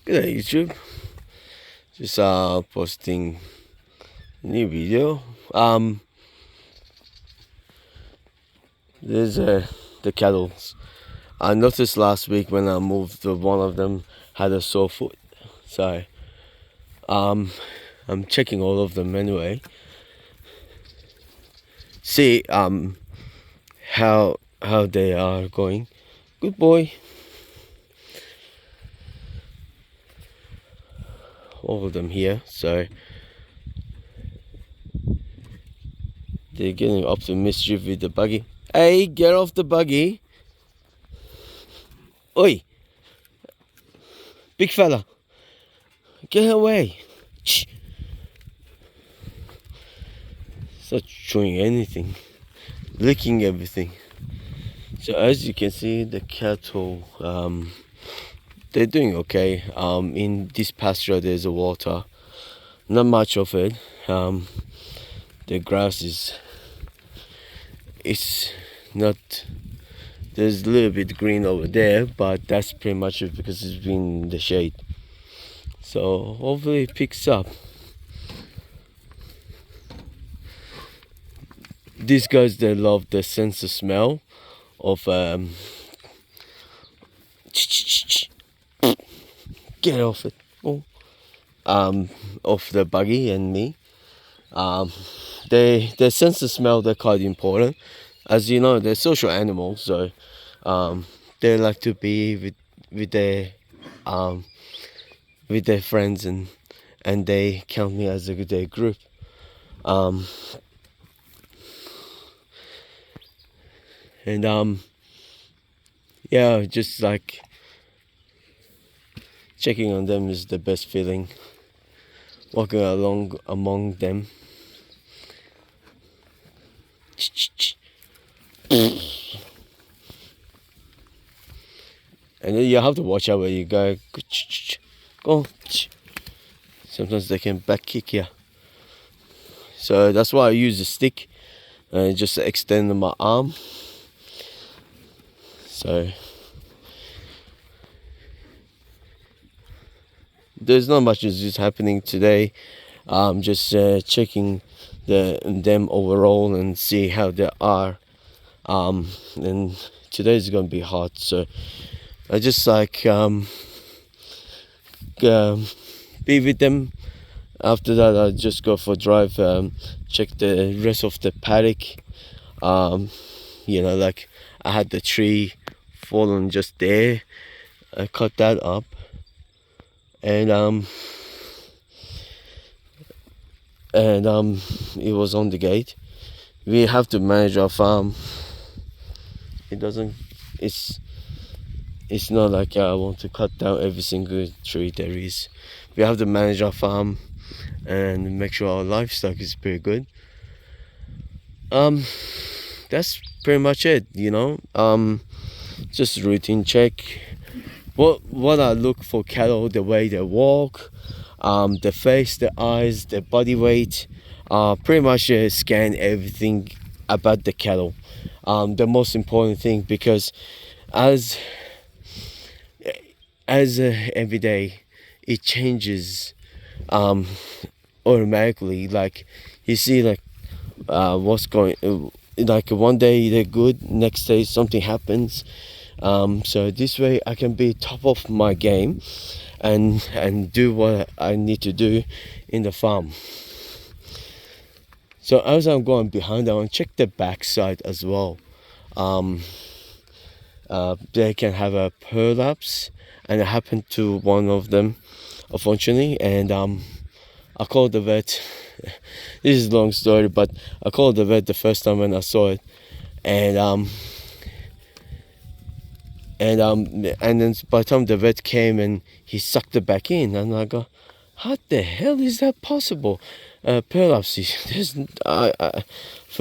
Good day, YouTube. Just posting a new video. There's the cattle. I noticed last week when I moved, one of them had a sore foot. So I'm checking all of them anyway. See how they are going. Good boy. All of them here. So they're getting up to mischief with the buggy. Hey, get off the buggy. Oi, big fella, get away. Shh. It's not chewing anything, licking everything. So as you can see, the cattle, they're doing okay. In this pasture there's a water, not much of it. The grass it's not, there's a little bit green over there, but that's pretty much it because it's been in the shade. So hopefully it picks up. These guys, they love the sense of smell of get off it. Oh. Of the buggy and me. They sense of smell, they're quite important. As you know, they're social animals, so they like to be with their friends, and they count me as their group. Yeah, just like checking on them is the best feeling. Walking along among them. And then you have to watch out where you go. Go. Sometimes they can back kick you. So that's why I use a stick and just extend my arm. So there's not much is just happening today. I'm just checking them overall and see how they are. And today is gonna be hot, so I just like be with them. After that, I just go for a drive, check the rest of the paddock. Like I had the tree fallen just there. I cut that up, and it was on the gate. We have to manage our farm. It's not like I want to cut down every single tree there is. We have to manage our farm and make sure our livestock is pretty good. That's pretty much it, just routine check. What I look for cattle: the way they walk, the face, the eyes, the body weight. Pretty much scan everything about the cattle. The most important thing, because as every day it changes automatically. Like you see, like what's going. Like one day they're good, next day something happens. So this way I can be top of my game and do what I need to do in the farm. So as I'm going behind, I want to check the backside as well. They can have a prolapse, and it happened to one of them, unfortunately. And I called the vet. This is a long story, but I called the vet the first time when I saw it, and then by the time the vet came and he sucked it back in, and I go, how the hell is that possible? Prolapse,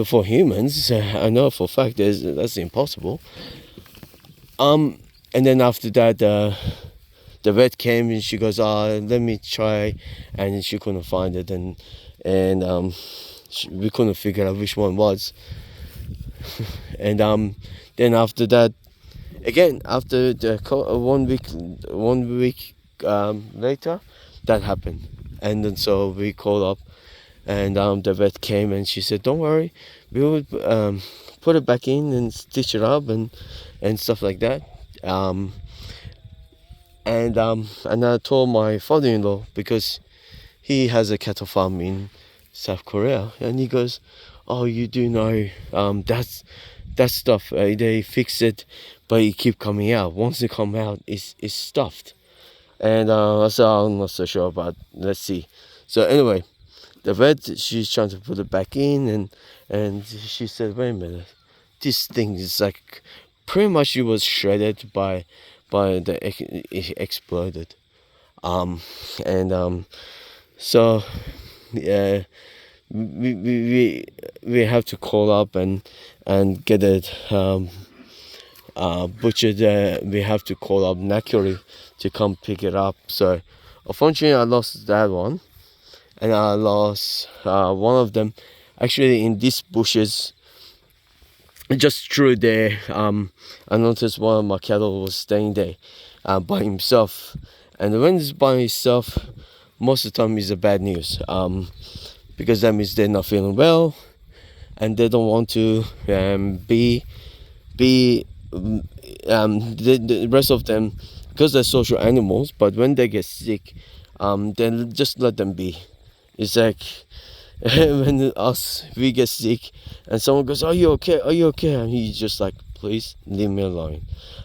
for humans, I know for a fact that's impossible. And then after that, the vet came and she goes, let me try, and she couldn't find it, and we couldn't figure out which one was. And then after that, again, after the 1 week later, that happened. And then so we called up, and the vet came, and she said, "Don't worry, we would put it back in and stitch it up and stuff like that." Um, and I told my father-in-law, because he has a cattle farm in South Korea, and he goes, "Oh, you do know that stuff. They fix it, but it keep coming out. Once it come out, it's stuffed." And I said, "I'm not so sure about. Let's see." So anyway, the vet, she's trying to put it back in, and she said, "Wait a minute, this thing is like pretty much it was shredded by the it exploded." Um, and so yeah, we have to call up and get it butchered. We have to call up Nakuri to come pick it up. So unfortunately, I lost that one, and I lost one of them actually in these bushes. Just through there, I noticed one of my cattle was staying there by himself, and when it's by himself, most of the time is a bad news, because that means they're not feeling well, and they don't want to be the rest of them, because they're social animals. But when they get sick, then just let them be. It's like when we get sick and someone goes, "Are you okay? Are you okay?" And he's just like, "Please leave me alone.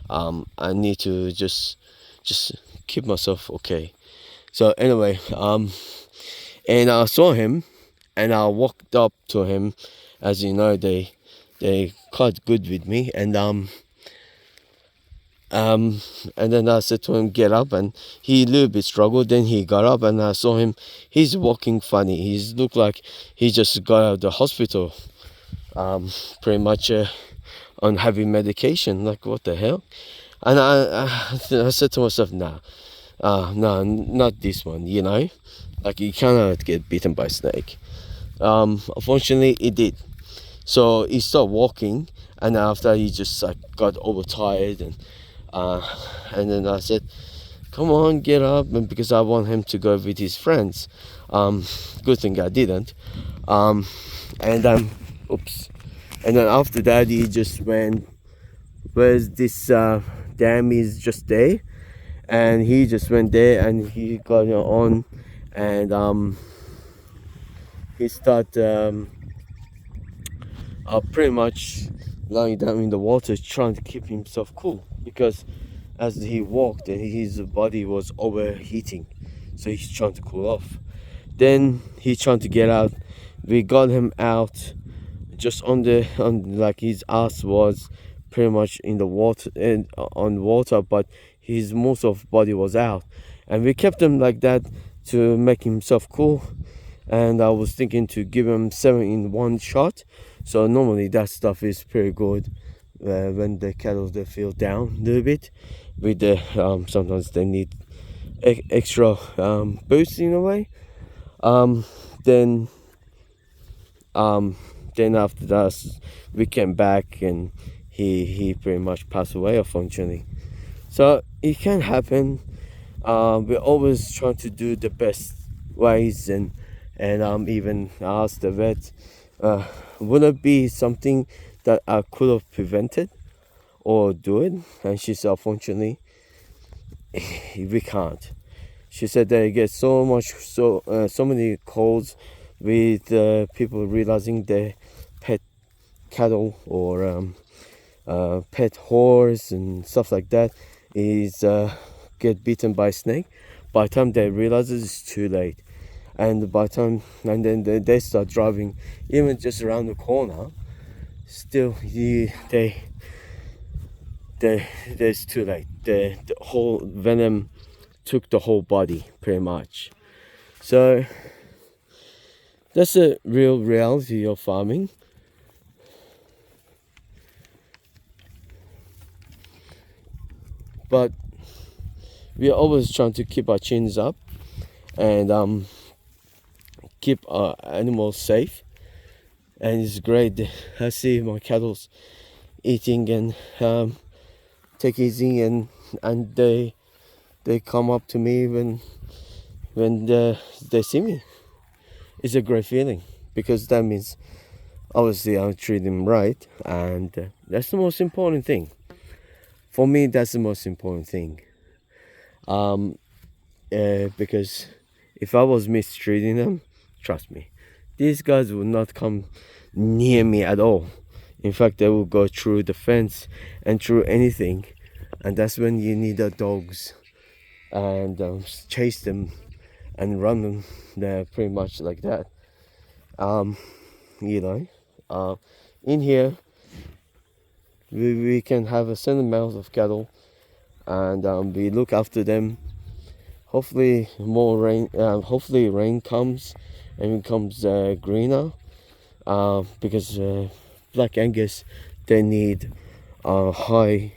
I need to just keep myself okay." So anyway, and I saw him, and I walked up to him. As you know, they quite good with me, and then I said to him, "Get up," and he a little bit struggled. Then he got up, and I saw him. He's walking funny. He's looked like he just got out of the hospital, pretty much on heavy medication. Like, what the hell? And I said to myself, "Nah, no, not this one. You know, like you cannot get bitten by a snake." Unfortunately, it did. So he started walking, and after he just like got overtired, uh, and then I said, "Come on, get up," and because I want him to go with his friends. Good thing I didn't. Um, and oops. And then after that, he just went. Where's this dam is just there, and he just went there, and he got on, and he started pretty much lying down in the water, trying to keep himself cool, because as he walked, his body was overheating, so he's trying to cool off. Then he's trying to get out. We got him out, just on like his ass was pretty much in the water and on water, but his most of body was out, and we kept him like that to make himself cool. And I was thinking to give him 7 in one shot. So normally that stuff is pretty good when the cattle they feel down a little bit. With the sometimes they need extra boost in a way. Um, then then after that we came back, and he pretty much passed away, unfortunately. So it can happen. We're always trying to do the best ways, and even asked the vet, would it be something that I could have prevented or do it? And she said, unfortunately, we can't. She said they get so many calls with people realizing their pet cattle or pet horse and stuff like that is get bitten by a snake. By the time they realize it's too late, and by the time then they start driving, even just around the corner, still it's too late. The whole venom took the whole body pretty much. So that's a real reality of farming. But we're always trying to keep our chins up and keep our animals safe. And it's great. I see my cattle's eating and take easy, and they they come up to me when they see me. It's a great feeling, because that means obviously I'm treating them right, and that's the most important thing. For me, that's the most important thing. Because if I was mistreating them, trust me, these guys would not come near me at all. In fact, they will go through the fence and through anything, and that's when you need the dogs and chase them and run them. They're pretty much like that. You know, in here we can have a certain amount of cattle, and we look after them. Hopefully more rain. Hopefully rain comes and becomes greener. Because Black Angus, they need high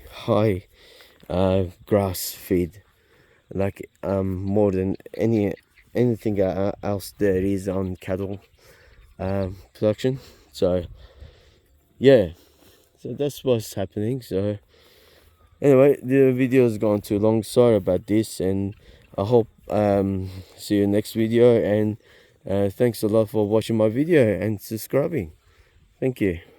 grass feed, like more than anything else there is on cattle production. So yeah, so that's what's happening. So anyway, the video has gone too long. Sorry about this, and I hope see you next video. And thanks a lot for watching my video and subscribing. Thank you.